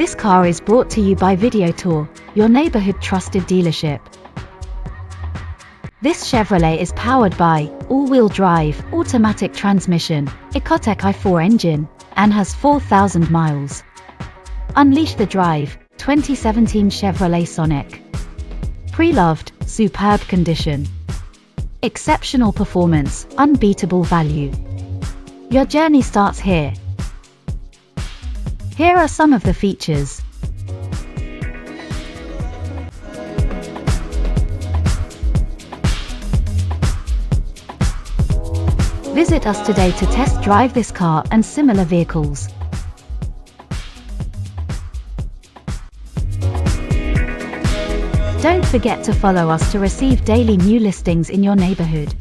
This car is brought to you by Video Tour, your neighborhood trusted dealership. This Chevrolet is powered by all-wheel drive, automatic transmission, Ecotec i4 engine, and has 4,000 miles. Unleash the drive, 2017 Chevrolet Sonic. Pre-loved, superb condition. Exceptional performance, unbeatable value. Your journey starts here. Here are some of the features. Visit us today to test drive this car and similar vehicles. Don't forget to follow us to receive daily new listings in your neighborhood.